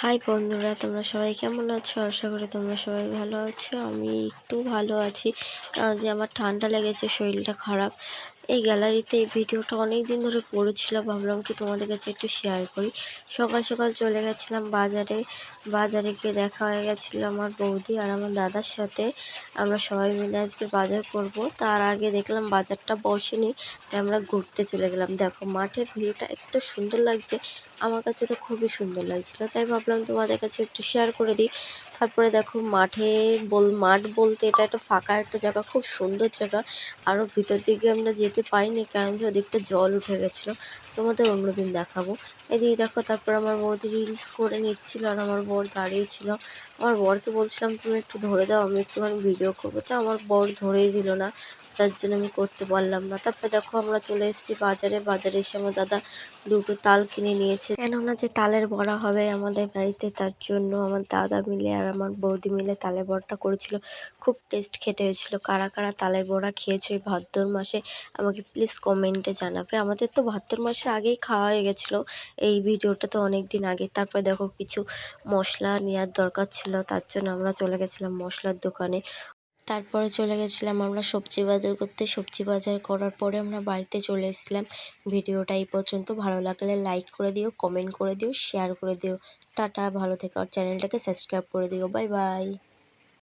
High বন্ধুরা, তোমরা সবাই কেমন আছো? আশা করি তোমরা সবাই ভালো আছো। আমি একটু ভালো আছি, কারণ যে আমার ঠান্ডা লেগেছে, শরীরটা খারাপ। এই গ্যালারিতে এই ভিডিওটা অনেক দিন ধরে পড়েছিল, ভাবলাম কি তোমাদের কাছে একটু শেয়ার করি। সকাল সকাল চলে গেছিলাম বাজারে। বাজারে গিয়ে দেখা হয়ে গেছিলো আমার বৌদি আর আমার দাদার সাথে। আমরা সবাই মিলে আজকে বাজার করব। তার আগে দেখলাম বাজারটা বসেনি, তাই আমরা ঘুরতে চলে গেলাম। দেখো মাঠের ভিউটা এত সুন্দর লাগছে, আমার কাছে তো খুবই সুন্দর লাগছিলো, তাই ভাবলাম তোমাদের কাছে একটু শেয়ার করে দিই। তারপরে দেখো মাঠ বলতে এটা একটা ফাঁকা একটা জায়গা, খুব সুন্দর জায়গা। আরও ভিতর দিকে আমরা যেতে পারিনি, কারণ যে ওদিকটা জল উঠে গেছিলো। তোমাদের অন্যদিন দেখাবো। এদিকে দেখো, তারপর আমার বৌদি রিলস করে নিচ্ছিল আর আমার বর দাঁড়িয়েছিল। আমার বরকে বলছিলাম তুমি একটু ধরে দাও, আমি একটুখানি ভিডিও করবো, তো আমার বর ধরেই দিল না, তার জন্য আমি করতে পারলাম না। তারপরে দেখো আমরা চলে এসেছি বাজারে। বাজারে এসে আমার দাদা দুটো তাল কিনে নিয়েছে, কেননা যে তালের বড়া হবে আমাদের বাড়িতে, তার জন্য আমার দাদা মিলে আর আমার বৌদি মিলে তালের বড়াটা করেছিল। খুব টেস্ট খেতে হয়েছিল। কারা কারা তালের বড়া খেয়েছে এই ভাদ্র মাসে আমাকে প্লিজ কমেন্টে জানাবে। আমাদের তো ভাদ্র মাসে আগেই খাওয়া হয়ে গেছিলো, এই ভিডিওটা তো অনেক দিন আগে। তারপরে দেখো কিছু মশলা নেওয়ার দরকার ছিল, তার জন্য আমরা চলে গেছিলাম মশলার দোকানে। তারপরে চলে গেছিলাম আমরা সবজি বাজার করতে। সবজি বাজার করার পরে আমরা বাড়িতে চলে এসেছিলাম। ভিডিওটা এই পর্যন্ত। ভালো লাগলে লাইক করে দিও, কমেন্ট করে দিও, শেয়ার করে দিও। টাটা, ভালো থেকো আর চ্যানেলটাকে সাবস্ক্রাইব করে দিও। Bye bye.